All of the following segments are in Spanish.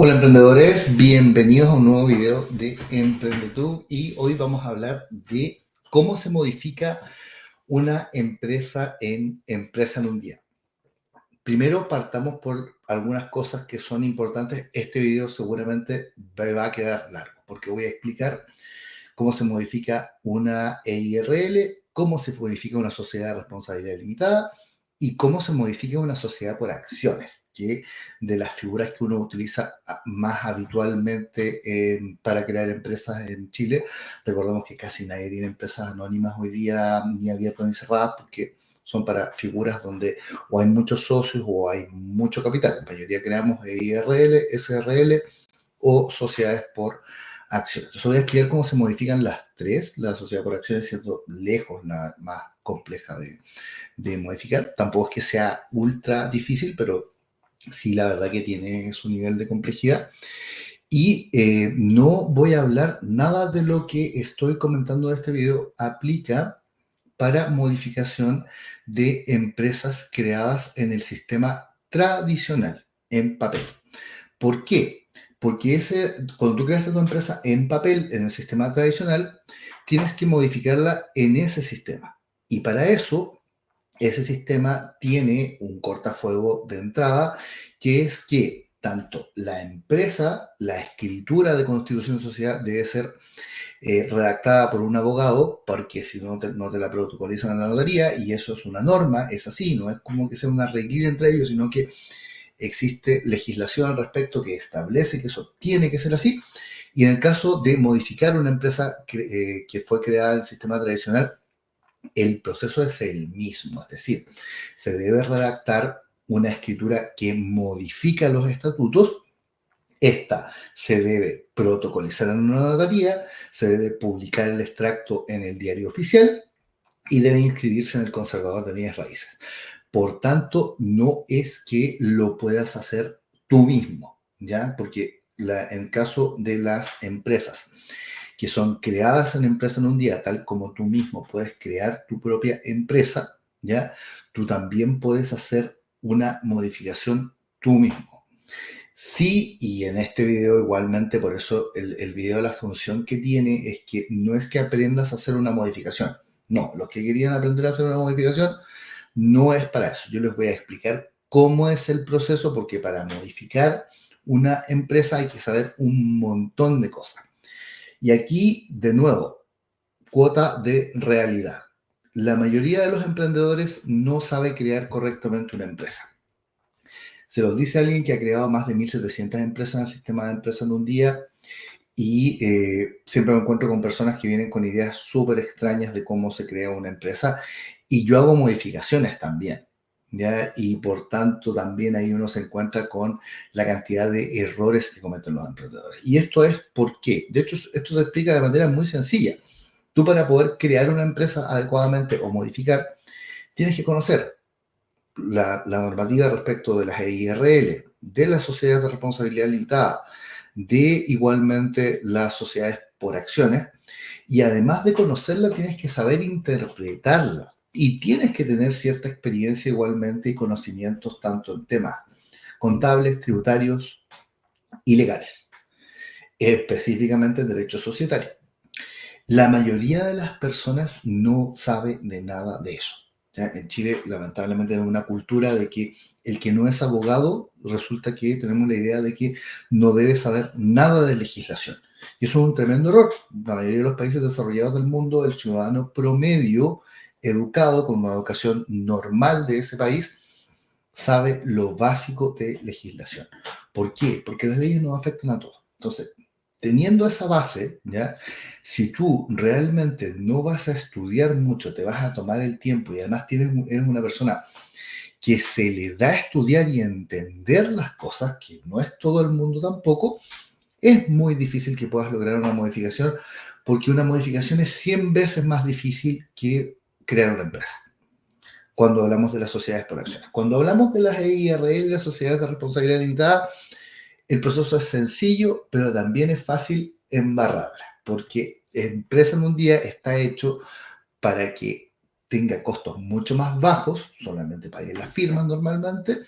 Hola emprendedores, bienvenidos a un nuevo video de EmprendeTube y hoy vamos a hablar de cómo se modifica una empresa en un día. Primero partamos por algunas cosas que son importantes. Este video seguramente va a quedar largo porque voy a explicar cómo se modifica una EIRL, cómo se modifica una sociedad de responsabilidad limitada y cómo se modifica una sociedad por acciones, que de las figuras que uno utiliza más habitualmente para crear empresas en Chile. Recordemos que casi nadie tiene empresas anónimas hoy día, ni abiertas ni cerradas, porque son para figuras donde o hay muchos socios o hay mucho capital. La mayoría creamos EIRL, SRL o sociedades por acciones. Entonces voy a explicar cómo se modifican las tres, la sociedad por acciones siendo lejos la más compleja de modificar. Tampoco es que sea ultra difícil, pero sí la verdad que tiene su nivel de complejidad. Y no voy a hablar nada de lo que estoy comentando de este video aplica para modificación de empresas creadas en el sistema tradicional, en papel. ¿Por qué? Porque cuando tú creaste tu empresa en papel, en el sistema tradicional, tienes que modificarla en ese sistema. Y para eso, ese sistema tiene un cortafuego de entrada, que es que tanto la empresa, la escritura de constitución de sociedad debe ser redactada por un abogado, porque si no no te la protocolizan en la notaría, y eso es una norma, es así, no es como que sea una reglilla entre ellos, sino que existe legislación al respecto que establece que eso tiene que ser así. Y en el caso de modificar una empresa que fue creada en el sistema tradicional, el proceso es el mismo, es decir, se debe redactar una escritura que modifica los estatutos. Esta se debe protocolizar en una notaría, se debe publicar el extracto en el diario oficial y debe inscribirse en el conservador de bienes raíces. Por tanto, no es que lo puedas hacer tú mismo, ¿ya? Porque en el caso de las empresas que son creadas en empresa en un día, tal como tú mismo puedes crear tu propia empresa, ¿ya? Tú también puedes hacer una modificación tú mismo. Sí, y en este video igualmente, por eso el video, la función que tiene es que no es que aprendas a hacer una modificación. No, los que querían aprender a hacer una modificación no es para eso. Yo les voy a explicar cómo es el proceso, porque para modificar una empresa hay que saber un montón de cosas. Y aquí, de nuevo, cuota de realidad. La mayoría de los emprendedores no sabe crear correctamente una empresa. Se los dice alguien que ha creado más de 1.700 empresas en el sistema de empresas en un día y siempre me encuentro con personas que vienen con ideas súper extrañas de cómo se crea una empresa y yo hago modificaciones también, ¿ya? Y por tanto también ahí uno se encuentra con la cantidad de errores que cometen los emprendedores. Y esto es por qué. De hecho, esto se explica de manera muy sencilla. Tú para poder crear una empresa adecuadamente o modificar, tienes que conocer la normativa respecto de las EIRL, de las sociedades de responsabilidad limitada, de igualmente las sociedades por acciones, y además de conocerla tienes que saber interpretarla y tienes que tener cierta experiencia igualmente y conocimientos tanto en temas contables, tributarios y legales, específicamente en derecho societario. La mayoría de las personas no sabe de nada de eso. ¿Ya? En Chile, lamentablemente, tenemos una cultura de que el que no es abogado, resulta que tenemos la idea de que no debe saber nada de legislación. Y eso es un tremendo error. La mayoría de los países desarrollados del mundo, el ciudadano promedio, educado con una educación normal de ese país, sabe lo básico de legislación. ¿Por qué? Porque las leyes nos afectan a todos. Entonces, teniendo esa base, ¿ya? Si tú realmente no vas a estudiar mucho, te vas a tomar el tiempo y además eres una persona que se le da a estudiar y entender las cosas, que no es todo el mundo tampoco, es muy difícil que puedas lograr una modificación, porque una modificación es 100 veces más difícil que crear una empresa cuando hablamos de las sociedades por acciones. Cuando hablamos de las EIRL, las sociedades de responsabilidad limitada, el proceso es sencillo, pero también es fácil embarrarla, porque empresa en un día está hecho para que tenga costos mucho más bajos, solamente paguen las firmas normalmente,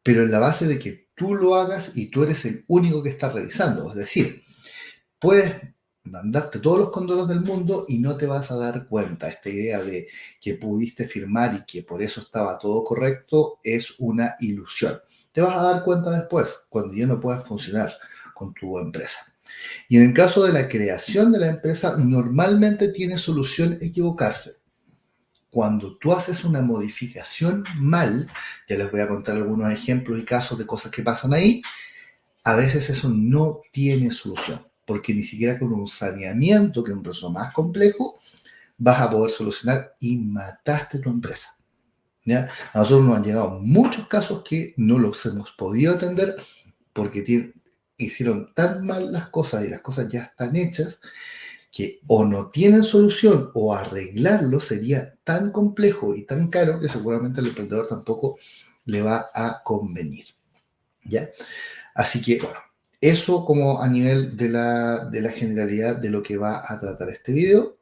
pero en la base de que tú lo hagas y tú eres el único que está revisando. Es decir, puedes mandarte todos los condoros del mundo y no te vas a dar cuenta. Esta idea de que pudiste firmar y que por eso estaba todo correcto es una ilusión. Te vas a dar cuenta después, cuando ya no puedas funcionar con tu empresa. Y en el caso de la creación de la empresa, normalmente tiene solución equivocarse. Cuando tú haces una modificación mal, ya les voy a contar algunos ejemplos y casos de cosas que pasan ahí, a veces eso no tiene solución, porque ni siquiera con un saneamiento, que es un proceso más complejo, vas a poder solucionar y mataste tu empresa. ¿Ya? A nosotros nos han llegado muchos casos que no los hemos podido atender porque hicieron tan mal las cosas y las cosas ya están hechas que o no tienen solución o arreglarlo sería tan complejo y tan caro que seguramente al emprendedor tampoco le va a convenir. ¿Ya? Así que, bueno, eso como a nivel de la generalidad de lo que va a tratar este video.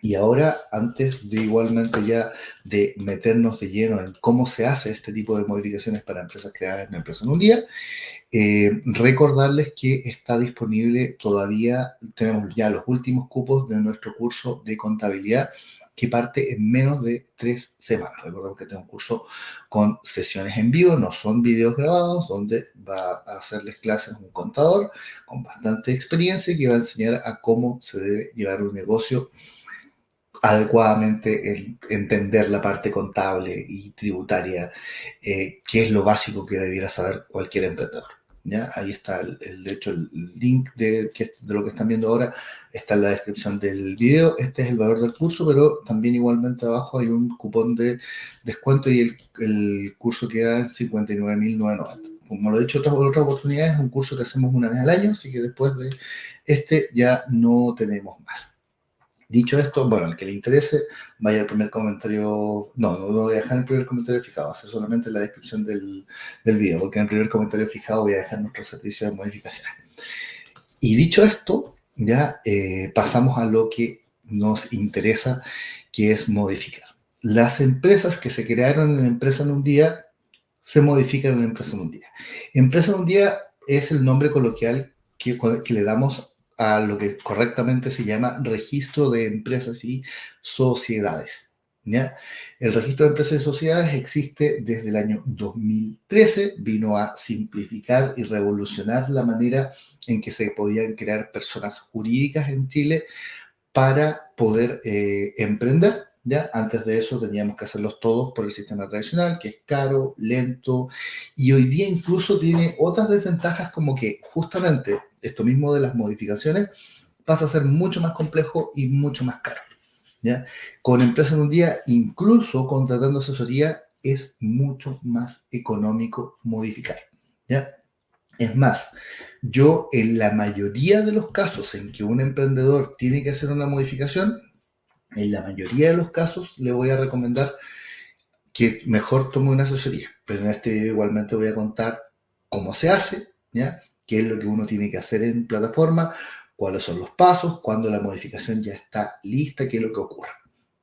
Y ahora, antes de igualmente ya de meternos de lleno en cómo se hace este tipo de modificaciones para empresas creadas en Empresa en un Día, recordarles que está disponible todavía, tenemos ya los últimos cupos de nuestro curso de contabilidad que parte en menos de 3 semanas. Recordemos que tengo un curso con sesiones en vivo, no son videos grabados, donde va a hacerles clases un contador con bastante experiencia que va a enseñar a cómo se debe llevar un negocio adecuadamente, entender la parte contable y tributaria, que es lo básico que debiera saber cualquier emprendedor. ¿Ya? Ahí está, de hecho, el link de lo que están viendo ahora está en la descripción del video. Este es el valor del curso, pero también igualmente abajo hay un cupón de descuento y el curso queda en 59.990. Como lo he dicho en otras oportunidades, es un curso que hacemos una vez al año, así que después de este ya no tenemos más. Dicho esto, bueno, al que le interese, vaya al primer comentario. No voy a dejar el primer comentario fijado, hace solamente la descripción del video, porque en el primer comentario fijado voy a dejar nuestro servicio de modificaciones. Y dicho esto, ya pasamos a lo que nos interesa, que es modificar. Las empresas que se crearon en Empresa en un Día se modifican en Empresa en un Día. Empresa en un Día es el nombre coloquial que le damos a lo que correctamente se llama registro de empresas y sociedades. ¿Ya? El registro de empresas y sociedades existe desde el año 2013, vino a simplificar y revolucionar la manera en que se podían crear personas jurídicas en Chile para poder emprender. ¿Ya? Antes de eso teníamos que hacerlos todos por el sistema tradicional, que es caro, lento, y hoy día incluso tiene otras desventajas como que justamente esto mismo de las modificaciones pasa a ser mucho más complejo y mucho más caro. ¿Ya? Con Empresa en un Día, incluso contratando asesoría, es mucho más económico modificar. ¿Ya? Es más, yo en la mayoría de los casos en que un emprendedor tiene que hacer una modificación, en la mayoría de los casos le voy a recomendar que mejor tome una asesoría. Pero en este video igualmente voy a contar cómo se hace, ¿ya? Qué es lo que uno tiene que hacer en plataforma, cuáles son los pasos, cuándo la modificación ya está lista, qué es lo que ocurre,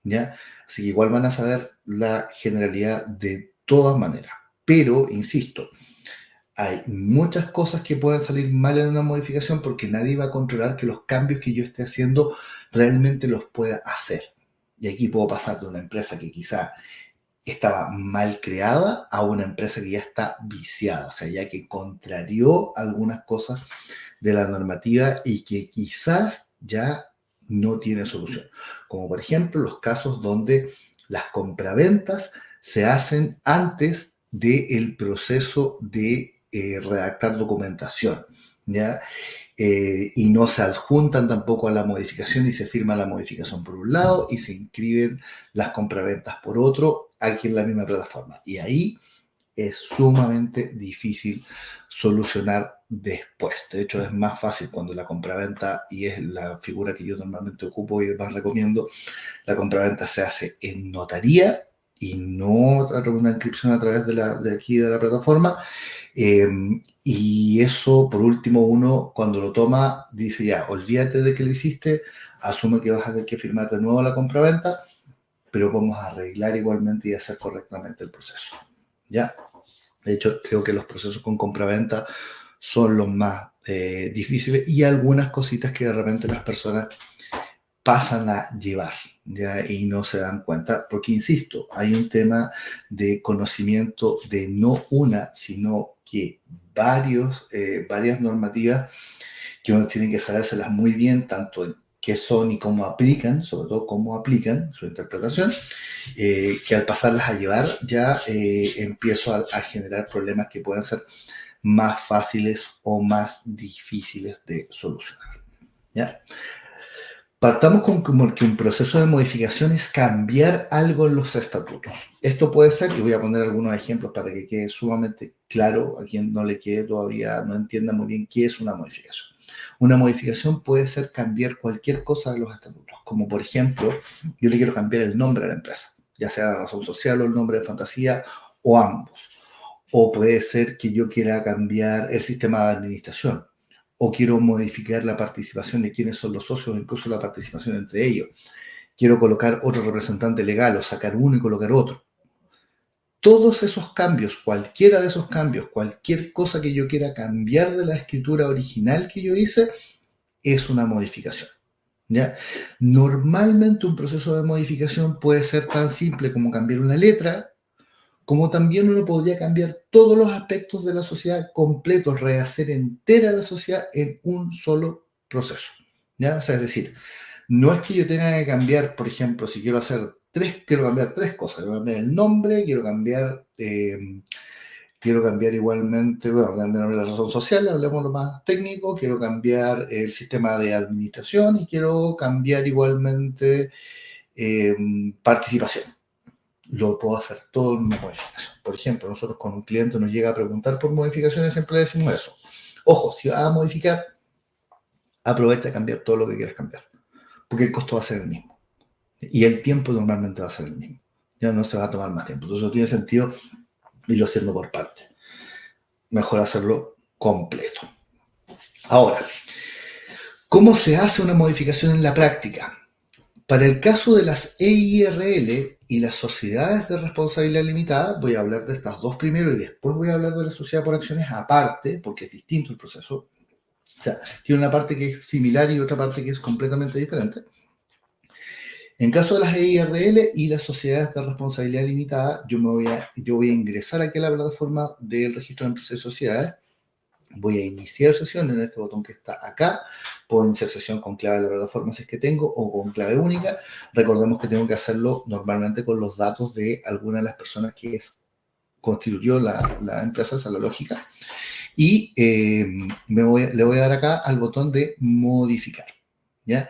¿ya? Así que igual van a saber la generalidad de todas maneras. Pero, insisto, hay muchas cosas que pueden salir mal en una modificación porque nadie va a controlar que los cambios que yo esté haciendo realmente los pueda hacer. Y aquí puedo pasar de una empresa que quizá estaba mal creada a una empresa que ya está viciada, o sea, ya que contrarió algunas cosas de la normativa y que quizás ya no tiene solución. Como por ejemplo los casos donde las compraventas se hacen antes del proceso de redactar documentación, ¿ya? Y no se adjuntan tampoco a la modificación y se firma la modificación por un lado y se inscriben las compraventas por otro aquí en la misma plataforma. Y ahí es sumamente difícil solucionar después. De hecho, es más fácil cuando la compraventa, y es la figura que yo normalmente ocupo y más recomiendo, la compraventa se hace en notaría y no una inscripción a través de aquí de la plataforma. Eh, y eso, por último, uno cuando lo toma dice ya, olvídate de que lo hiciste, asume que vas a tener que firmar de nuevo la compraventa, pero vamos a arreglar igualmente y hacer correctamente el proceso. ¿Ya? De hecho, creo que los procesos con compraventa son los más difíciles y algunas cositas que de repente las personas pasan a llevar, ¿ya? Y no se dan cuenta, porque insisto, hay un tema de conocimiento de no una, sino que varias normativas que uno tiene que sabérselas muy bien, tanto en qué son y cómo aplican, sobre todo cómo aplican su interpretación, que al pasarlas a llevar ya empiezo a generar problemas que pueden ser más fáciles o más difíciles de solucionar, ¿ya? Partamos con como que un proceso de modificación es cambiar algo en los estatutos. Esto puede ser, y voy a poner algunos ejemplos para que quede sumamente claro a quien no le quede todavía, no entienda muy bien qué es una modificación. Una modificación puede ser cambiar cualquier cosa de los estatutos, como por ejemplo, yo le quiero cambiar el nombre a la empresa, ya sea la razón social o el nombre de fantasía o ambos. O puede ser que yo quiera cambiar el sistema de administración o quiero modificar la participación de quienes son los socios, incluso la participación entre ellos. Quiero colocar otro representante legal o sacar uno y colocar otro. Todos esos cambios, cualquiera de esos cambios, cualquier cosa que yo quiera cambiar de la escritura original que yo hice, es una modificación. ¿Ya? Normalmente un proceso de modificación puede ser tan simple como cambiar una letra, como también uno podría cambiar todos los aspectos de la sociedad completos, rehacer entera la sociedad en un solo proceso. ¿Ya? O sea, es decir, no es que yo tenga que cambiar, por ejemplo, si quiero cambiar tres cosas, quiero cambiar el nombre, quiero cambiar igualmente, bueno, cambiar la razón social, hablemos lo más técnico, quiero cambiar el sistema de administración y quiero cambiar igualmente eh, participación. Lo puedo hacer todo en una modificación. Por ejemplo, nosotros con un cliente nos llega a preguntar por modificaciones, siempre le decimos eso. Ojo, si vas a modificar, aprovecha de cambiar todo lo que quieras cambiar, porque el costo va a ser el mismo. Y el tiempo normalmente va a ser el mismo. Ya no se va a tomar más tiempo. Entonces no tiene sentido irlo haciendo por parte. Mejor hacerlo completo. Ahora, ¿cómo se hace una modificación en la práctica? Para el caso de las EIRL y las sociedades de responsabilidad limitada, voy a hablar de estas dos primero y después voy a hablar de la sociedad por acciones aparte, porque es distinto el proceso. O sea, tiene una parte que es similar y otra parte que es completamente diferente. En caso de las EIRL y las sociedades de responsabilidad limitada, yo voy a ingresar aquí a la plataforma del registro de empresas y sociedades. Voy a iniciar sesión en este botón que está acá. Puedo iniciar sesión con clave de la plataforma si es que tengo o con clave única. Recordemos que tengo que hacerlo normalmente con los datos de alguna de las personas que constituyó la empresa, esa es la lógica. Y le voy a dar acá al botón de modificar. ¿Ya?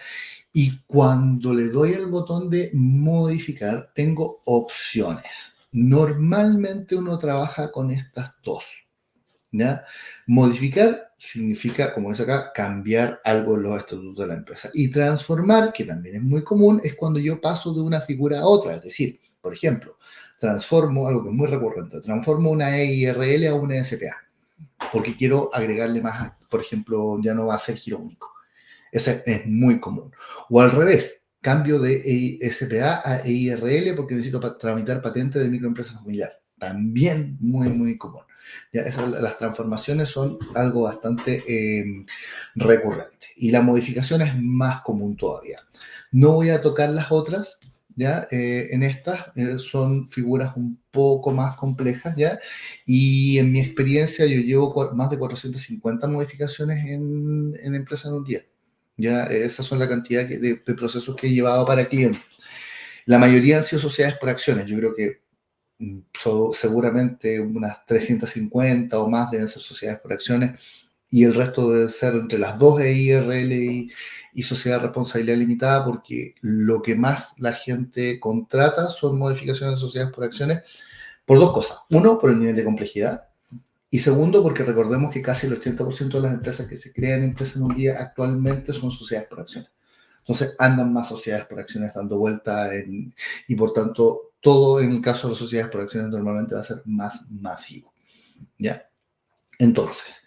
Y cuando le doy al botón de modificar, tengo opciones. Normalmente uno trabaja con estas dos. ¿Ya? Modificar significa, como dice acá, cambiar algo en los estatutos de la empresa. Y transformar, que también es muy común, es cuando yo paso de una figura a otra. Es decir, por ejemplo, transformo, algo que es muy recurrente, transformo una EIRL a una SPA, porque quiero agregarle más, por ejemplo, ya no va a ser giro único. Ese es muy común. O al revés, cambio de SPA a EIRL porque necesito tramitar patente de microempresa familiar. También muy, muy común. Ya, las transformaciones son algo bastante recurrente. Y la modificación es más común todavía. No voy a tocar las otras, ¿ya? En estas son figuras un poco más complejas, ¿ya? Y en mi experiencia yo llevo más de 450 modificaciones en empresa en un día. Ya, esas son la cantidad de procesos que he llevado para clientes. La mayoría han sido sociedades por acciones. Yo creo que seguramente unas 350 o más deben ser sociedades por acciones y el resto debe ser entre las dos EIRL y sociedad de responsabilidad limitada, porque lo que más la gente contrata son modificaciones de sociedades por acciones por dos cosas. Uno, por el nivel de complejidad. Y segundo, porque recordemos que casi el 80% de las empresas que se crean empresas en un día actualmente son sociedades por acciones. Entonces andan más sociedades por acciones dando vuelta y por tanto todo en el caso de las sociedades por acciones normalmente va a ser más masivo. ¿Ya? Entonces,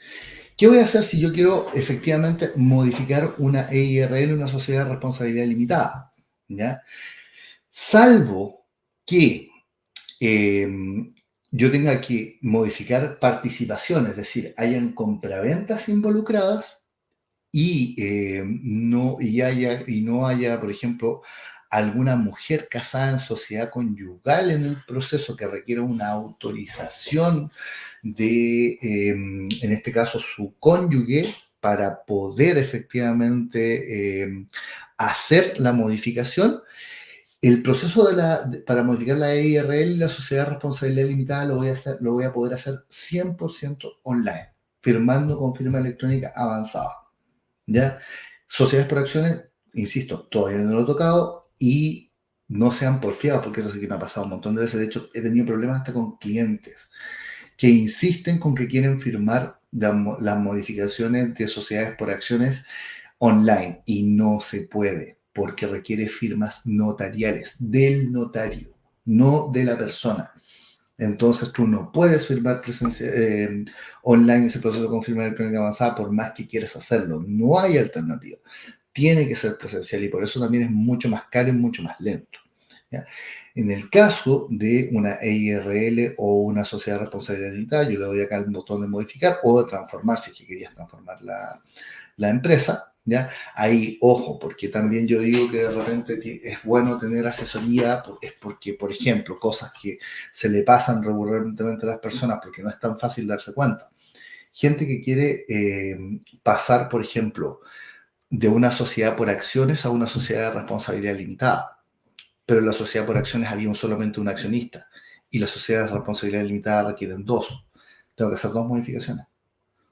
¿qué voy a hacer si yo quiero efectivamente modificar una EIRL, una sociedad de responsabilidad limitada? ¿Ya? Salvo que yo tenga que modificar participación, es decir, hayan compraventas involucradas y no haya, por ejemplo, alguna mujer casada en sociedad conyugal en el proceso que requiera una autorización de, en este caso, su cónyuge para poder efectivamente hacer la modificación. El proceso para modificar la EIRL y la sociedad de responsabilidad limitada lo voy a poder hacer 100% online, firmando con firma electrónica avanzada. ¿Ya? Sociedades por acciones, insisto, todavía no lo he tocado y no sean porfiados, porque eso sí que me ha pasado un montón de veces. De hecho, he tenido problemas hasta con clientes que insisten con que quieren firmar las modificaciones de sociedades por acciones online y no se puede porque requiere firmas notariales del notario, no de la persona. Entonces tú no puedes firmar online ese proceso con firma electrónica avanzada por más que quieras hacerlo. No hay alternativa. Tiene que ser presencial y por eso también es mucho más caro y mucho más lento. ¿Ya? En el caso de una EIRL o una sociedad de responsabilidad limitada, yo le doy acá el botón de modificar o de transformar si es que querías transformar la empresa. ¿Ya? Ahí, ojo, porque también yo digo que de repente es bueno tener asesoría, es porque, por ejemplo, cosas que se le pasan recurrentemente a las personas porque no es tan fácil darse cuenta. Gente que quiere pasar, por ejemplo, de una sociedad por acciones a una sociedad de responsabilidad limitada, pero en la sociedad por acciones había solamente un accionista y las sociedades de responsabilidad limitada requieren dos. Tengo que hacer dos modificaciones.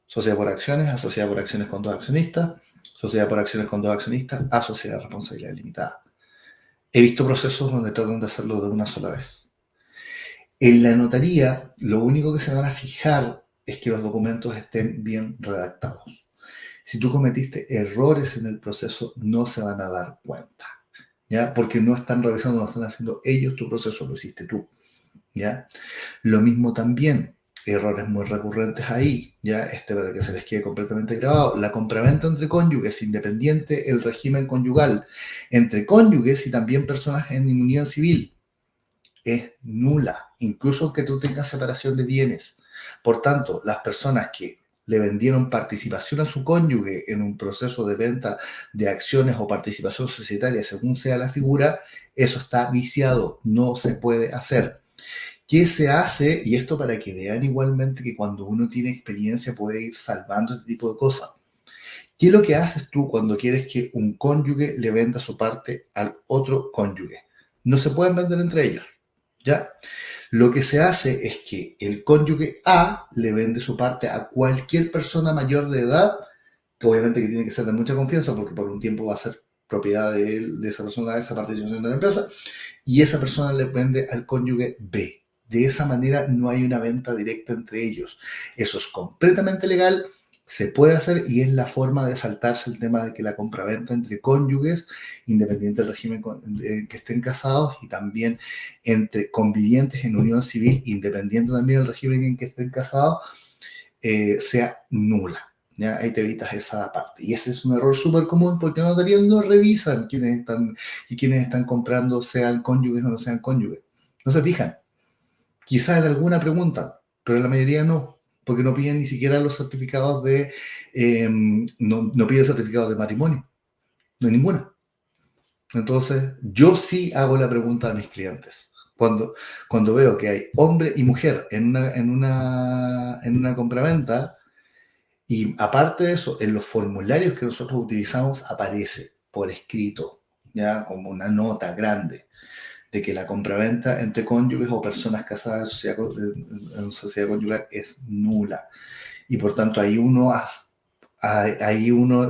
Sociedad por acciones a sociedad por acciones con dos accionistas, sociedad por acciones con dos accionistas a sociedad de responsabilidad limitada. He visto procesos donde tratan de hacerlo de una sola vez. En la notaría, lo único que se van a fijar es que los documentos estén bien redactados. Si tú cometiste errores en el proceso, no se van a dar cuenta, ¿ya? Porque no están revisando, no están haciendo ellos tu proceso, lo hiciste tú, ¿ya? Lo mismo también, errores muy recurrentes ahí, ya para que se les quede completamente grabado. La compraventa entre cónyuges, independiente el régimen conyugal, entre cónyuges y también personas en unión civil, es nula, incluso que tú tengas separación de bienes. Por tanto, las personas que le vendieron participación a su cónyuge en un proceso de venta de acciones o participación societaria, según sea la figura, eso está viciado, no se puede hacer. ¿Qué se hace? Y esto para que vean igualmente que cuando uno tiene experiencia puede ir salvando este tipo de cosas. ¿Qué es lo que haces tú cuando quieres que un cónyuge le venda su parte al otro cónyuge? No se pueden vender entre ellos, ¿ya? Lo que se hace es que el cónyuge A le vende su parte a cualquier persona mayor de edad, que obviamente que tiene que ser de mucha confianza porque por un tiempo va a ser propiedad de esa persona, de esa participación de la empresa, y esa persona le vende al cónyuge B. De esa manera no hay una venta directa entre ellos. Eso es completamente legal, se puede hacer y es la forma de saltarse el tema de que la compraventa entre cónyuges, independiente del régimen en que estén casados, y también entre convivientes en unión civil, independiente también del régimen en que estén casados, sea nula. ¿Ya? Ahí te evitas esa parte. Y ese es un error súper común porque los notarios no revisan quiénes están comprando, sean cónyuges o no sean cónyuges. No se fijan. Quizás en alguna pregunta, pero en la mayoría no, porque no piden ni siquiera los certificados no piden certificados de matrimonio, no hay ninguna. Entonces, yo sí hago la pregunta a mis clientes. Cuando veo que hay hombre y mujer en una compraventa, y aparte de eso, en los formularios que nosotros utilizamos aparece por escrito, ya como una nota grande, de que la compraventa entre cónyuges o personas casadas en sociedad conyugal es nula. Y por tanto ahí uno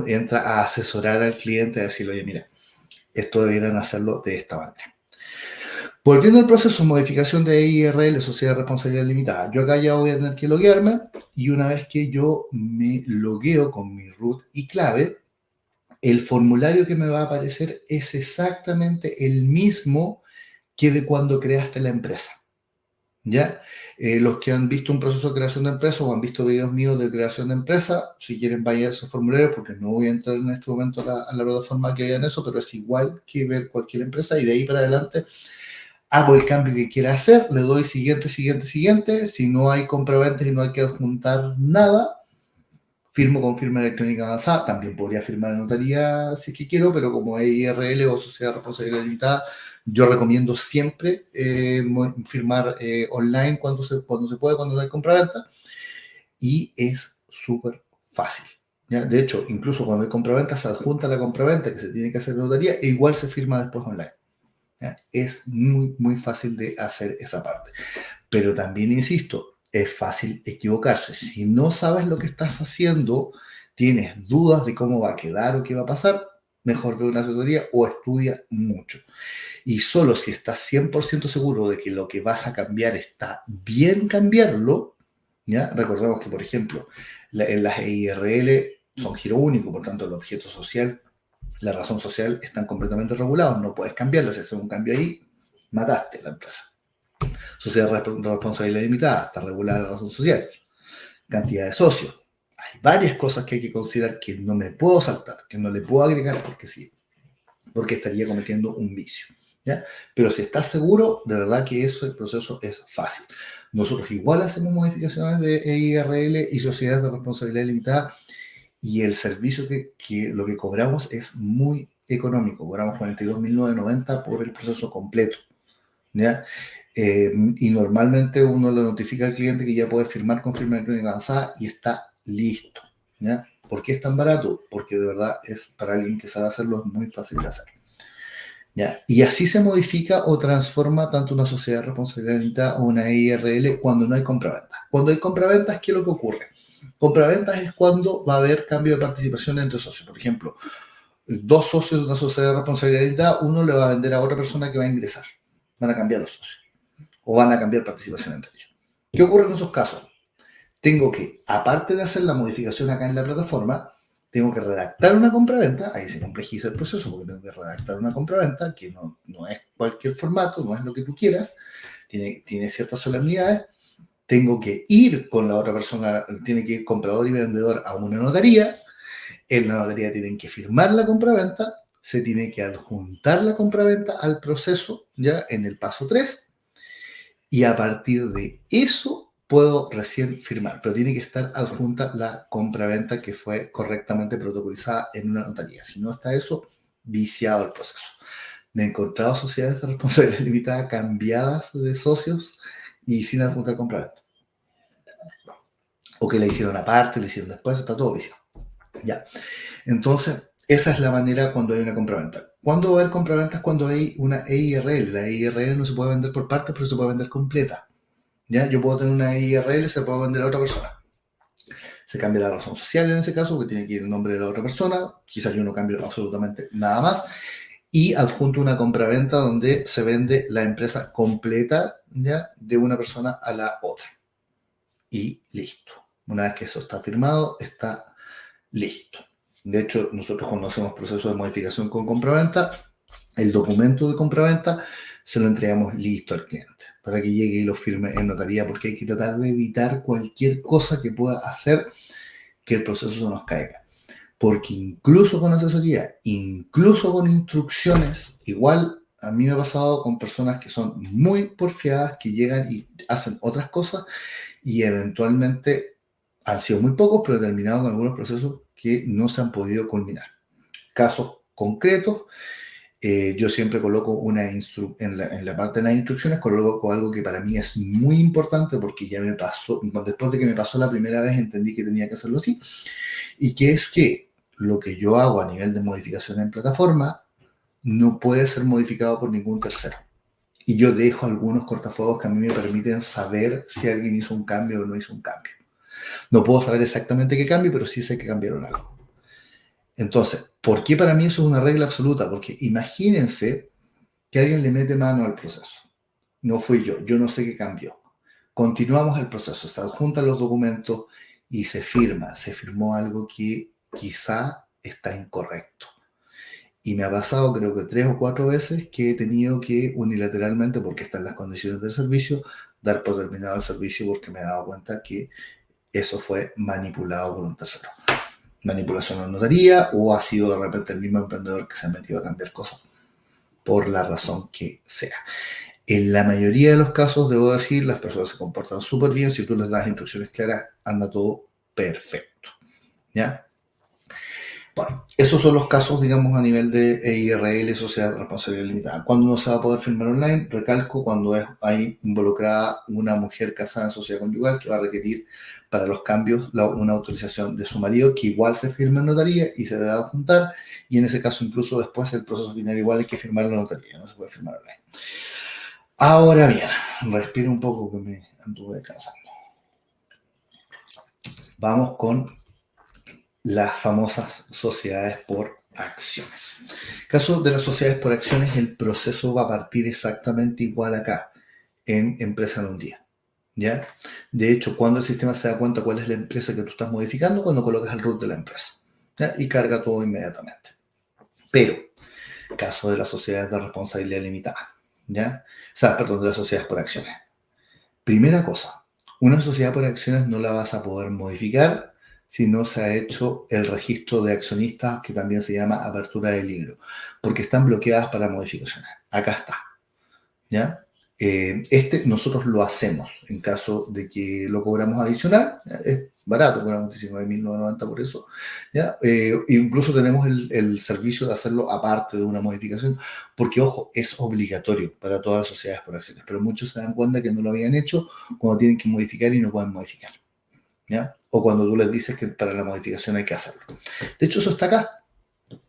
entra a asesorar al cliente, a decirle, oye, mira, esto debieran hacerlo de esta manera. Volviendo al proceso de modificación de EIRL, Sociedad de Responsabilidad Limitada, yo acá ya voy a tener que loguearme y una vez que yo me logueo con mi root y clave, el formulario que me va a aparecer es exactamente el mismo que de cuando creaste la empresa. ¿Ya? Los que han visto un proceso de creación de empresa o han visto videos míos de creación de empresa, si quieren vayan a esos formularios, porque no voy a entrar en este momento a la plataforma que vean eso, pero es igual que ver cualquier empresa y de ahí para adelante hago el cambio que quiera hacer, le doy siguiente, siguiente, siguiente. Si no hay comprobantes y no hay que adjuntar nada, firmo con firma electrónica avanzada. También podría firmar en notaría si es que quiero, pero como es IRL o sociedad de responsabilidad limitada, yo recomiendo siempre firmar online cuando se puede, cuando no hay compraventa. Y es súper fácil. ¿Ya? De hecho, incluso cuando hay compraventa, se adjunta la compraventa que se tiene que hacer en notaría e igual se firma después online. ¿Ya? Es muy, muy fácil de hacer esa parte. Pero también, insisto, es fácil equivocarse. Si no sabes lo que estás haciendo, tienes dudas de cómo va a quedar o qué va a pasar, mejor ve una asesoría o estudia mucho. Y solo si estás 100% seguro de que lo que vas a cambiar está bien cambiarlo, ¿ya? Recordemos que, por ejemplo, en las EIRL son giro único, por tanto, el objeto social, la razón social están completamente regulados, no puedes cambiarlas. Si haces un cambio ahí, mataste a la empresa. Sociedad de responsabilidad limitada, está regulada la razón social. Cantidad de socios. Hay varias cosas que hay que considerar que no me puedo saltar, que no le puedo agregar porque sí, porque estaría cometiendo un vicio. ¿Ya? Pero si estás seguro, de verdad que eso, el proceso es fácil. Nosotros igual hacemos modificaciones de EIRL y sociedades de responsabilidad limitada y el servicio lo que cobramos es muy económico. Cobramos 42.990 por el proceso completo. ¿Ya? Y normalmente uno le notifica al cliente que ya puede firmar con firma electrónica avanzada y está listo. ¿Ya? ¿Por qué es tan barato? Porque de verdad es para alguien que sabe hacerlo, es muy fácil de hacer. ¿Ya? Y así se modifica o transforma tanto una sociedad de responsabilidad limitada o una IRL cuando no hay compraventas. Cuando hay compraventas, ¿qué es lo que ocurre? Compraventas es cuando va a haber cambio de participación entre socios. Por ejemplo, dos socios de una sociedad de responsabilidad limitada, uno le va a vender a otra persona que va a ingresar. Van a cambiar los socios o van a cambiar participación entre ellos. ¿Qué ocurre en esos casos? Tengo que, aparte de hacer la modificación acá en la plataforma, tengo que redactar una compraventa, ahí se complejiza el proceso porque tengo que redactar una compraventa que no es cualquier formato, no es lo que tú quieras, tiene ciertas solemnidades, tengo que ir con la otra persona, tiene que ir comprador y vendedor a una notaría, en la notaría tienen que firmar la compraventa, se tiene que adjuntar la compraventa al proceso, ya en el paso 3, y a partir de eso puedo recién firmar, pero tiene que estar adjunta la compraventa que fue correctamente protocolizada en una notaría. Si no está eso, viciado el proceso. Me he encontrado sociedades de responsabilidad limitada cambiadas de socios y sin adjuntar compraventa. O que la hicieron aparte, la hicieron después, está todo viciado. Ya. Entonces, esa es la manera cuando hay una compraventa. ¿Cuándo va a haber compraventas? Cuando hay una EIRL. La EIRL no se puede vender por partes, pero se puede vender completa. ¿Ya? Yo puedo tener una IRL, se puede vender a otra persona. Se cambia la razón social en ese caso, porque tiene que ir el nombre de la otra persona. Quizás yo no cambio absolutamente nada más. Y adjunto una compraventa donde se vende la empresa completa, ¿ya? De una persona a la otra. Y listo. Una vez que eso está firmado, está listo. De hecho, nosotros cuando hacemos procesos de modificación con compraventa, el documento de compraventa se lo entregamos listo al cliente para que llegue y lo firme en notaría, porque hay que tratar de evitar cualquier cosa que pueda hacer que el proceso se nos caiga. Porque incluso con asesoría, incluso con instrucciones, igual a mí me ha pasado con personas que son muy porfiadas, que llegan y hacen otras cosas y eventualmente han sido muy pocos, pero he terminado con algunos procesos que no se han podido culminar. Casos concretos. Yo siempre coloco en la parte de las instrucciones, coloco algo que para mí es muy importante porque ya me pasó, después de que me pasó la primera vez entendí que tenía que hacerlo así, y que es que lo que yo hago a nivel de modificación en plataforma no puede ser modificado por ningún tercero. Y yo dejo algunos cortafuegos que a mí me permiten saber si alguien hizo un cambio o no hizo un cambio. No puedo saber exactamente qué cambio, pero sí sé que cambiaron algo. Entonces, ¿por qué para mí eso es una regla absoluta? Porque imagínense que alguien le mete mano al proceso. No fui yo no sé qué cambió. Continuamos el proceso, se adjuntan los documentos y se firma. Se firmó algo que quizá está incorrecto. Y me ha pasado creo que 3 o 4 veces que he tenido que unilateralmente, porque están las condiciones del servicio, dar por terminado el servicio porque me he dado cuenta que eso fue manipulado por un tercero. Manipulación en notaría o ha sido de repente el mismo emprendedor que se ha metido a cambiar cosas por la razón que sea. En la mayoría de los casos, debo decir, las personas se comportan súper bien. Si tú les das instrucciones claras, anda todo perfecto, ¿ya? Bueno, esos son los casos, digamos, a nivel de EIRL, Sociedad de Responsabilidad Limitada. ¿Cuándo no se va a poder firmar online? Recalco, cuando hay involucrada una mujer casada en sociedad conyugal que va a requerir para los cambios una autorización de su marido, que igual se firma en notaría y se debe adjuntar, y en ese caso incluso después el proceso final igual hay que firmar en la notaría, no se puede firmar online. Ahora bien, respiro un poco que me anduve descansando. Vamos con las famosas sociedades por acciones. En el caso de las sociedades por acciones, el proceso va a partir exactamente igual acá, en empresa en un día. ¿Ya? De hecho, cuando el sistema se da cuenta cuál es la empresa que tú estás modificando, cuando colocas el root de la empresa, ¿ya? Y carga todo inmediatamente. Pero, caso de las sociedades de responsabilidad limitada, ¿ya? O sea, perdón, de las sociedades por acciones. Primera cosa, una sociedad por acciones no la vas a poder modificar si no se ha hecho el registro de accionistas, que también se llama apertura de libro, porque están bloqueadas para modificaciones. Acá está, ¿ya? Nosotros lo hacemos en caso de que lo cobramos adicional, ¿ya? Es barato, cobramos 19.990 por eso, ¿ya? Incluso tenemos el servicio de hacerlo aparte de una modificación, porque ojo, es obligatorio para todas las sociedades por acciones, pero muchos se dan cuenta que no lo habían hecho cuando tienen que modificar y no pueden modificar, ¿ya? O cuando tú les dices que para la modificación hay que hacerlo. De hecho, eso está acá.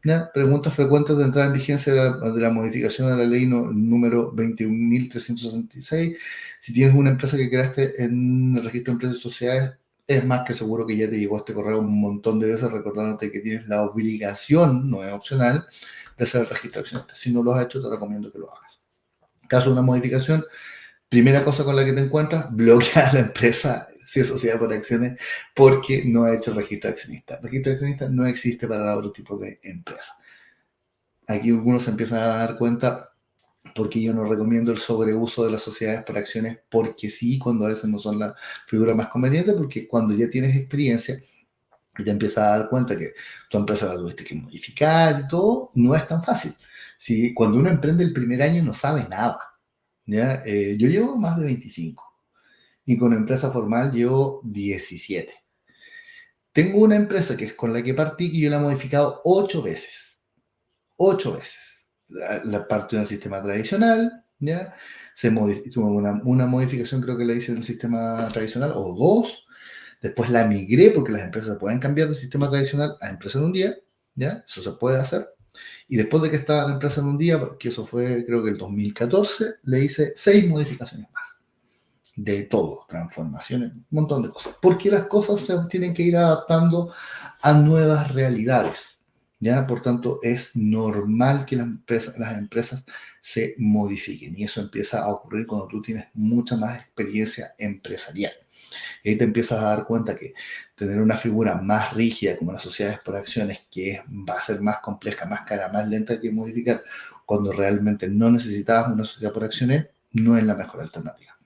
¿Ya? Preguntas frecuentes de entrada en vigencia de la modificación de la ley número 21.366. Si tienes una empresa que creaste en el registro de empresas y sociedades, es más que seguro que ya te llegó este correo un montón de veces recordándote que tienes la obligación, no es opcional, de hacer el registro de accionistas. Si no lo has hecho, te recomiendo que lo hagas. En caso de una modificación, primera cosa con la que te encuentras, bloquear la empresa si es sociedad por acciones porque no ha hecho el registro de accionista. El registro de accionista no existe para otro tipo de empresa. Aquí uno se empieza a dar cuenta porque yo no recomiendo el sobreuso de las sociedades por acciones, porque sí, cuando a veces no son la figura más conveniente, porque cuando ya tienes experiencia y te empiezas a dar cuenta que tu empresa la tuviste que modificar y todo, no es tan fácil. Si cuando uno emprende el primer año no sabe nada, ¿ya? Yo llevo más de 25 y con empresa formal llevo 17. Tengo una empresa que es con la que partí que yo la he modificado 8 veces. 8 veces. La parte del sistema tradicional, ¿ya? Tuvo una modificación, creo que la hice en el sistema tradicional, o dos. Después la migré porque las empresas pueden cambiar de sistema tradicional a empresa en un día, ¿ya? Eso se puede hacer. Y después de que estaba la empresa en un día, porque eso fue creo que el 2014, le hice 6 modificaciones más. De todo, transformaciones, un montón de cosas. Porque las cosas se tienen que ir adaptando a nuevas realidades. ¿Ya? Por tanto, es normal que las empresas se modifiquen y eso empieza a ocurrir cuando tú tienes mucha más experiencia empresarial. Y ahí te empiezas a dar cuenta que tener una figura más rígida como las sociedades por acciones, que va a ser más compleja, más cara, más lenta que modificar, cuando realmente no necesitabas una sociedad por acciones, no es la mejor alternativa.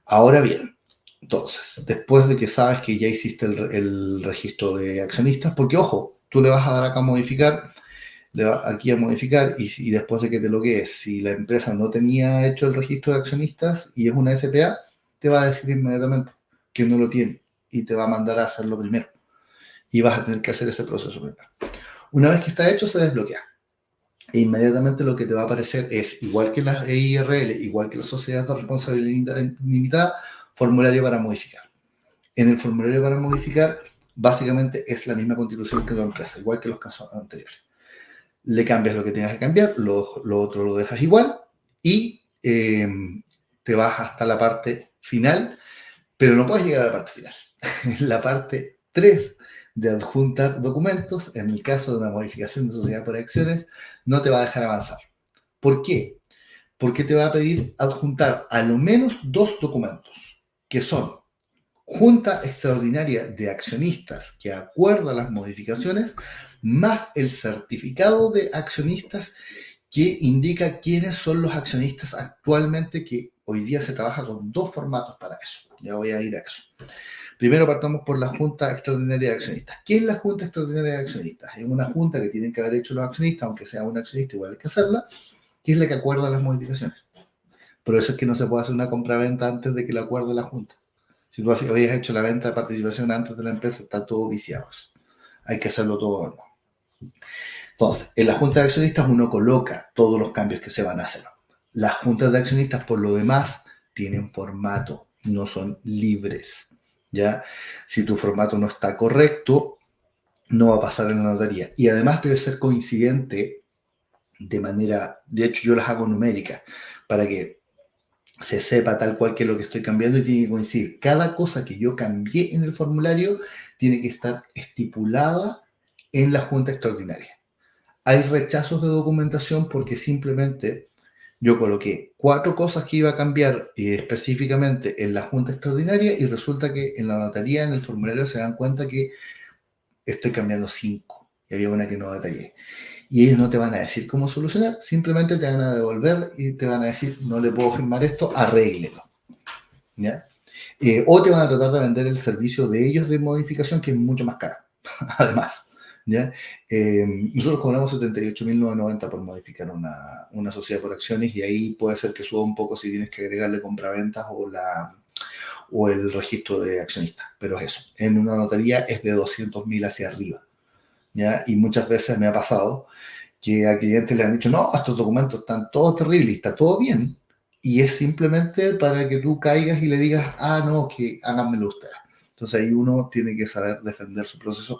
Ahora bien, entonces, después de que sabes que ya hiciste el registro de accionistas, porque ojo, tú le vas a dar acá a modificar, aquí a modificar, y después de que te loguees, si la empresa no tenía hecho el registro de accionistas y es una SPA, te va a decir inmediatamente que no lo tiene y te va a mandar a hacerlo primero. Y vas a tener que hacer ese proceso primero. Una vez que está hecho, se desbloquea. E inmediatamente lo que te va a aparecer es, igual que las EIRL, igual que las sociedades de responsabilidad limitada, formulario para modificar. En el formulario para modificar, básicamente es la misma constitución que tu empresa, igual que los casos anteriores. Le cambias lo que tengas que cambiar, lo otro lo dejas igual y te vas hasta la parte final, pero no puedes llegar a la parte final. La parte 3 de adjuntar documentos, en el caso de una modificación de sociedad por acciones, no te va a dejar avanzar. ¿Por qué? Porque te va a pedir adjuntar a lo menos 2 documentos, que son Junta Extraordinaria de Accionistas que acuerda las modificaciones, más el certificado de accionistas que indica quiénes son los accionistas actualmente, que hoy día se trabaja con 2 formatos para eso. Ya voy a ir a eso. Primero partamos por la Junta Extraordinaria de Accionistas. ¿Qué es la Junta Extraordinaria de Accionistas? Es una junta que tienen que haber hecho los accionistas, aunque sea un accionista igual hay que hacerla, que es la que acuerda las modificaciones. Por eso es que no se puede hacer una compraventa antes de que lo acuerde la Junta. Si tú habías hecho la venta de participación antes de la empresa, está todo viciado. Hay que hacerlo todo, ¿no? Entonces, en la Junta de Accionistas uno coloca todos los cambios que se van a hacer. Las juntas de accionistas, por lo demás, tienen formato, no son libres. ¿Ya? Si tu formato no está correcto, no va a pasar en la notaría. Y además debe ser coincidente de manera, de hecho yo las hago numéricas, para que se sepa tal cual que es lo que estoy cambiando y tiene que coincidir. Cada cosa que yo cambié en el formulario tiene que estar estipulada en la junta extraordinaria. Hay rechazos de documentación porque simplemente yo coloqué 4 cosas que iba a cambiar específicamente en la junta extraordinaria y resulta que en la notaría, en el formulario, se dan cuenta que estoy cambiando 5 y había una que no detallé. Y ellos no te van a decir cómo solucionar, simplemente te van a devolver y te van a decir, no le puedo firmar esto, arréglelo. ¿Ya? O te van a tratar de vender el servicio de ellos de modificación, que es mucho más caro, además. ¿Ya? Nosotros cobramos 78.990 por modificar una sociedad por acciones y ahí puede ser que suba un poco si tienes que agregarle compraventas o el registro de accionistas, pero es eso. En una notaría es de 200.000 hacia arriba. ¿Ya? Y muchas veces me ha pasado que a clientes le han dicho, no, estos documentos están todos terribles, está todo bien, y es simplemente para que tú caigas y le digas, ah, no, que háganmelo ustedes. Entonces ahí uno tiene que saber defender su proceso,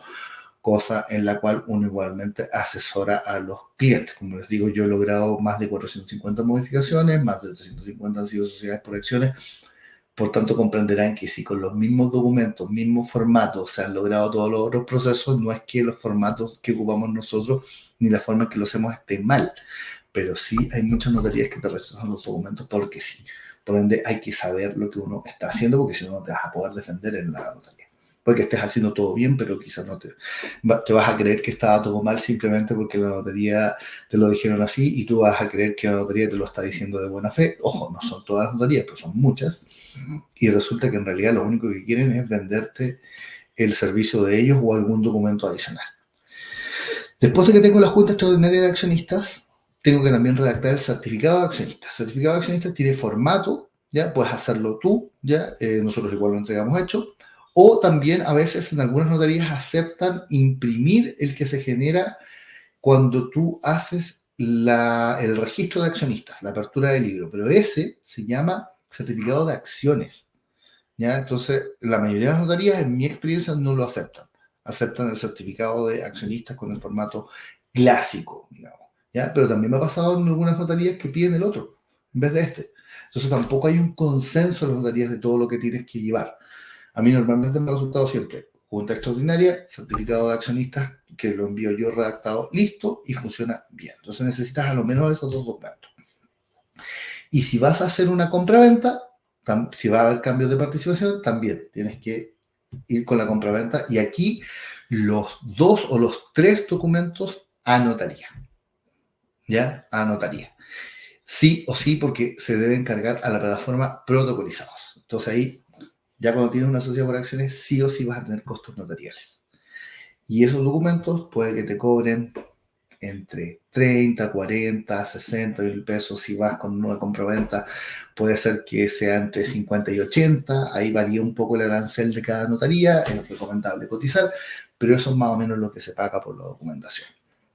cosa en la cual uno igualmente asesora a los clientes. Como les digo, yo he logrado más de 450 modificaciones, más de 350 han sido sociedades por acciones. Por tanto, comprenderán que si con los mismos documentos, mismos formatos se han logrado todos los otros procesos, no es que los formatos que ocupamos nosotros ni la forma en que lo hacemos esté mal, pero sí hay muchas notarías que te rechazan los documentos porque sí. Por ende, hay que saber lo que uno está haciendo porque si no, no te vas a poder defender en la notaría. Porque estés haciendo todo bien, pero quizás no te vas a creer que estaba todo mal simplemente porque la notaría te lo dijeron así y tú vas a creer que la notaría te lo está diciendo de buena fe. Ojo, no son todas las notarías, pero son muchas. Y resulta que en realidad lo único que quieren es venderte el servicio de ellos o algún documento adicional. Después de que tengo la Junta Extraordinaria de Accionistas, tengo que también redactar el certificado de accionistas. El certificado de accionistas tiene formato, ¿ya? Puedes hacerlo tú, ¿ya? Nosotros igual lo entregamos hecho. O también a veces en algunas notarías aceptan imprimir el que se genera cuando tú haces el registro de accionistas, la apertura del libro. Pero ese se llama certificado de acciones. ¿Ya? Entonces, la mayoría de las notarías, en mi experiencia, no lo aceptan. Aceptan el certificado de accionistas con el formato clásico, digamos. ¿Ya? Pero también me ha pasado en algunas notarías que piden el otro, en vez de este. Entonces, tampoco hay un consenso en las notarías de todo lo que tienes que llevar. A mí normalmente me ha resultado siempre junta extraordinaria, certificado de accionistas, que lo envío yo redactado, listo, y funciona bien. Entonces, necesitas a lo menos esos 2 documentos. Y si vas a hacer una compraventa, si va a haber cambios de participación, también tienes que ir con la compraventa y aquí los 2 o los 3 documentos anotaría. ¿Ya? Anotaría. Sí o sí, porque se deben cargar a la plataforma protocolizados. Entonces ahí, ya cuando tienes una sociedad por acciones, sí o sí vas a tener costos notariales. Y esos documentos puede que te cobren entre 30, 40, 60 mil pesos. Si vas con una compraventa, puede ser que sea entre 50 y 80. Ahí varía un poco el arancel de cada notaría. Es recomendable cotizar, pero eso es más o menos lo que se paga por la documentación.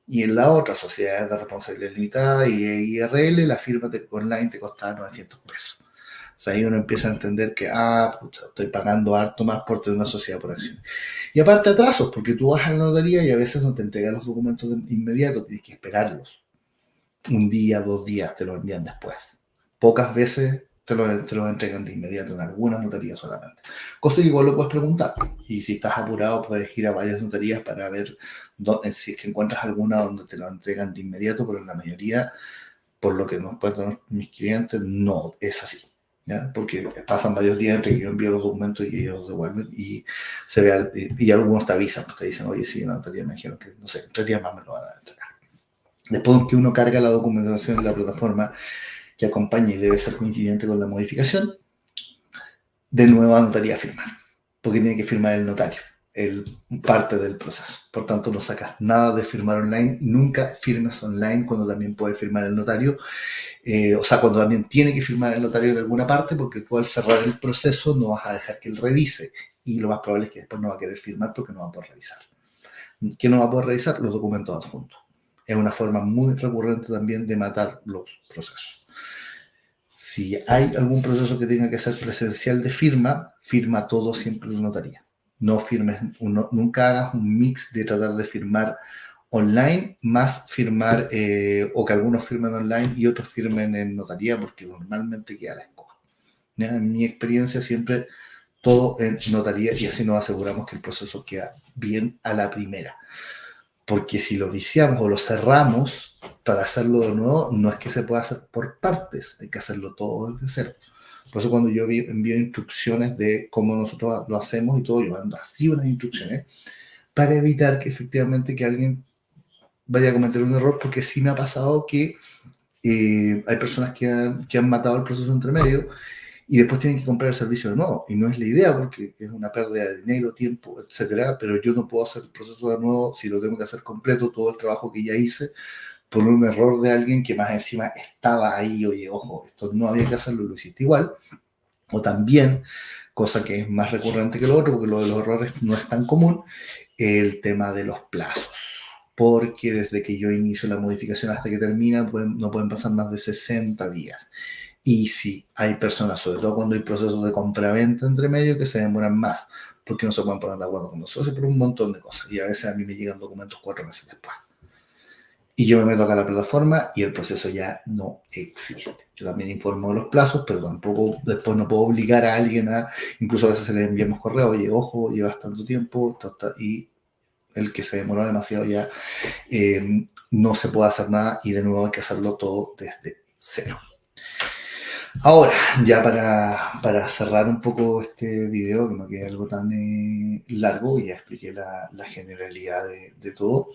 Y en la otra, sociedades de responsabilidad limitada y IRL, la firma online te costaba 900 pesos. O sea, ahí uno empieza a entender que, pucha, estoy pagando harto más por tener una sociedad por acciones. Y aparte atrasos, porque tú vas a la notaría y a veces no te entregan los documentos de inmediato, tienes que esperarlos. Un día, 2 días, te lo envían después. Pocas veces te lo entregan de inmediato, en algunas notarías solamente. Cosa que igual lo puedes preguntar. Y si estás apurado, puedes ir a varias notarías para ver si es que encuentras alguna donde te lo entregan de inmediato, pero en la mayoría, por lo que nos cuentan mis clientes, no es así. ¿Ya? Porque pasan varios días entre que yo envío los documentos y ellos los devuelven y se ve, y algunos te avisan, pues te dicen, oye, sí, la notaría me dijeron que, no sé, 3 días más me lo van a entregar. Después que uno carga la documentación de la plataforma que acompaña y debe ser coincidente con la modificación, de nuevo a notaría firmar, porque tiene que firmar el notario. parte del proceso. Por tanto, no sacas nada de firmar online. Nunca firmes online cuando también puede firmar el notario. O sea, cuando también tiene que firmar el notario de alguna parte, porque tú al cerrar el proceso no vas a dejar que él revise. Y lo más probable es que después no va a querer firmar porque no va a poder revisar. ¿Qué no va a poder revisar? Los documentos adjuntos. Es una forma muy recurrente también de matar los procesos. Si hay algún proceso que tenga que ser presencial de firma, firma todo siempre en la notaría. No firmes, nunca hagas un mix de tratar de firmar online más firmar o que algunos firmen online y otros firmen en notaría porque normalmente queda la escoba. En mi experiencia siempre todo en notaría y así nos aseguramos que el proceso queda bien a la primera. Porque si lo viciamos o lo cerramos para hacerlo de nuevo, no es que se pueda hacer por partes, hay que hacerlo todo desde cero. Por eso cuando yo envío instrucciones de cómo nosotros lo hacemos y todo, yo mando así unas instrucciones para evitar que efectivamente que alguien vaya a cometer un error, porque sí me ha pasado que hay personas que han matado el proceso entre medio y después tienen que comprar el servicio de nuevo. Y no es la idea porque es una pérdida de dinero, tiempo, etcétera. Pero yo no puedo hacer el proceso de nuevo si lo tengo que hacer completo, todo el trabajo que ya hice, por un error de alguien que más encima estaba ahí. Oye, ojo, esto no había que hacerlo, lo hiciste igual. O también, cosa que es más recurrente que lo otro, porque lo de los errores no es tan común, el tema de los plazos. Porque desde que yo inicio la modificación hasta que termina, no pueden pasar más de 60 días. Y sí, hay personas, sobre todo cuando hay procesos de compra-venta entre medio, que se demoran más, porque no se pueden poner de acuerdo con los socios por un montón de cosas. Y a veces a mí me llegan documentos 4 meses después. Y yo me meto acá a la plataforma y el proceso ya no existe. Yo también informo de los plazos, pero tampoco después no puedo obligar a alguien a, incluso a veces se le enviamos correo, oye, ojo, llevas tanto tiempo, y el que se demoró demasiado ya no se puede hacer nada y de nuevo hay que hacerlo todo desde cero. Ahora, ya para cerrar un poco este video, que no quede algo tan largo, ya expliqué la generalidad de todo.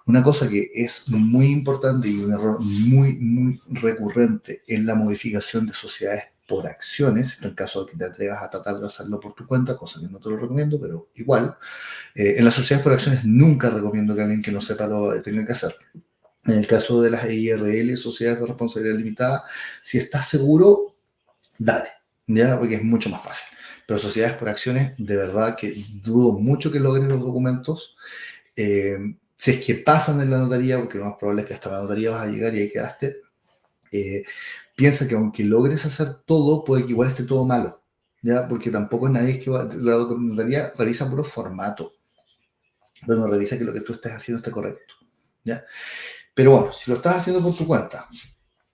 Una cosa que es muy importante y un error muy recurrente en la modificación de sociedades por acciones, en el caso de que te atrevas a tratar de hacerlo por tu cuenta, cosa que no te lo recomiendo, pero igual, en las sociedades por acciones nunca recomiendo que alguien que no sepa lo tenga que hacer. En el caso de las IRL, sociedades de responsabilidad limitada, si estás seguro, dale, ¿ya? Porque es mucho más fácil. Pero sociedades por acciones, de verdad que dudo mucho que logren los documentos. Si es que pasan en la notaría, porque lo más probable es que hasta la notaría vas a llegar y ahí quedaste, piensa que aunque logres hacer todo, puede que igual esté todo malo, ¿ya? Porque tampoco es nadie que va, la notaría revisa puro formato, pero no revisa que lo que tú estés haciendo esté correcto, ¿ya? Pero bueno, si lo estás haciendo por tu cuenta,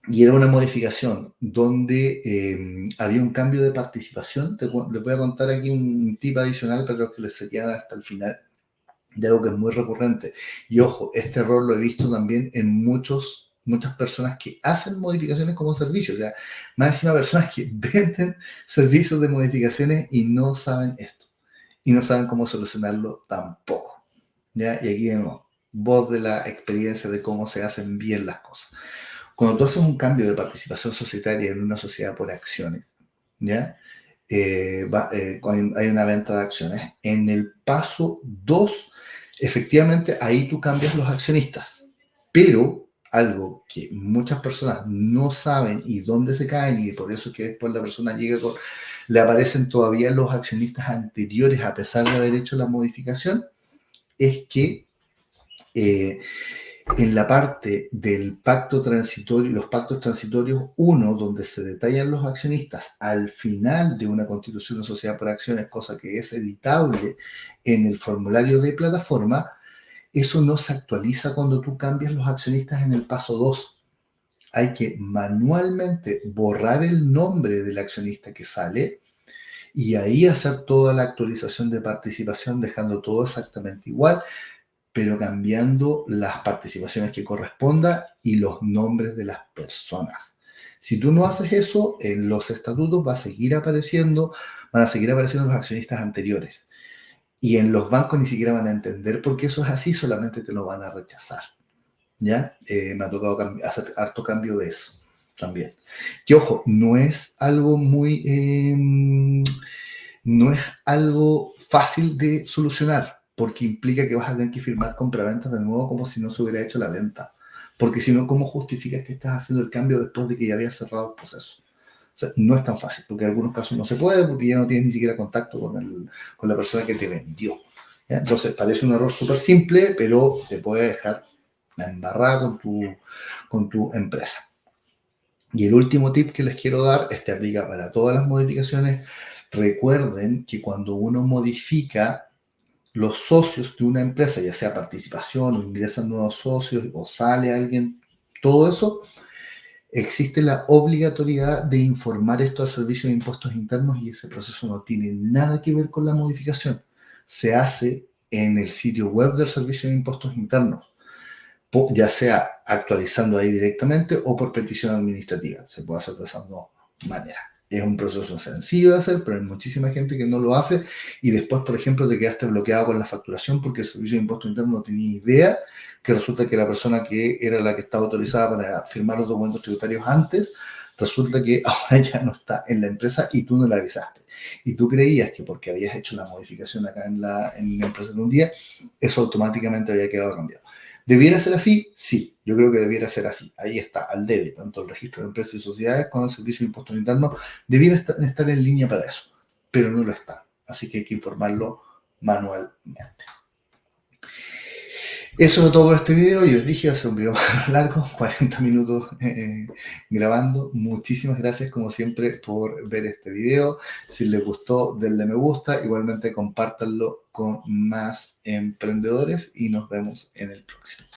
y era una modificación donde había un cambio de participación. Les voy a contar aquí un tip adicional para los que les se quedan hasta el final, de algo que es muy recurrente. Y ojo, este error lo he visto también en muchas personas que hacen modificaciones como servicio. O sea, más encima personas que venden servicios de modificaciones y no saben esto. Y no saben cómo solucionarlo tampoco. ¿Ya? Y aquí vemos voz de la experiencia de cómo se hacen bien las cosas. Cuando tú haces un cambio de participación societaria en una sociedad por acciones, ¿ya? Hay una venta de acciones. En el paso 2, efectivamente, ahí tú cambias los accionistas. Pero algo que muchas personas no saben y dónde se caen, y por eso es que después la persona llega con, le aparecen todavía los accionistas anteriores a pesar de haber hecho la modificación, es que en la parte del pacto transitorio, los pactos transitorios 1, donde se detallan los accionistas al final de una constitución de sociedad por acciones, cosa que es editable en el formulario de plataforma, eso no se actualiza cuando tú cambias los accionistas en el paso 2. Hay que manualmente borrar el nombre del accionista que sale y ahí hacer toda la actualización de participación, dejando todo exactamente igual, pero cambiando las participaciones que corresponda y los nombres de las personas. Si tú no haces eso, en los estatutos van a seguir apareciendo los accionistas anteriores. Y en los bancos ni siquiera van a entender por qué eso es así, solamente te lo van a rechazar. ¿Ya? Me ha tocado hacer harto cambio de eso también. Que ojo, no es algo fácil de solucionar, porque implica que vas a tener que firmar compraventas de nuevo como si no se hubiera hecho la venta. Porque si no, ¿cómo justificas que estás haciendo el cambio después de que ya habías cerrado el proceso? O sea, no es tan fácil, porque en algunos casos no se puede, porque ya no tienes ni siquiera contacto con la persona que te vendió. ¿Ya? Entonces, parece un error súper simple, pero te puede dejar embarrada con tu empresa. Y el último tip que les quiero dar, este aplica para todas las modificaciones. Recuerden que cuando uno modifica los socios de una empresa, ya sea participación o ingresan nuevos socios o sale alguien, todo eso, existe la obligatoriedad de informar esto al Servicio de Impuestos Internos y ese proceso no tiene nada que ver con la modificación. Se hace en el sitio web del Servicio de Impuestos Internos, ya sea actualizando ahí directamente o por petición administrativa. Se puede hacer de esas dos maneras. Es un proceso sencillo de hacer, pero hay muchísima gente que no lo hace y después, por ejemplo, te quedaste bloqueado con la facturación porque el Servicio de Impuestos Internos no tenía idea que resulta que la persona que era la que estaba autorizada para firmar los documentos tributarios antes, resulta que ahora ya no está en la empresa y tú no la avisaste. Y tú creías que porque habías hecho la modificación acá en la empresa en un día, eso automáticamente había quedado cambiado. ¿Debiera ser así? Sí, yo creo que debiera ser así. Ahí está, al debe, tanto el registro de empresas y sociedades como el servicio de impuestos internos debiera estar en línea para eso, pero no lo está. Así que hay que informarlo manualmente. Eso es todo por este video. Yo les dije, va a ser un video más largo, 40 minutos grabando. Muchísimas gracias, como siempre, por ver este video. Si les gustó, denle me gusta. Igualmente, compártanlo con más emprendedores y nos vemos en el próximo.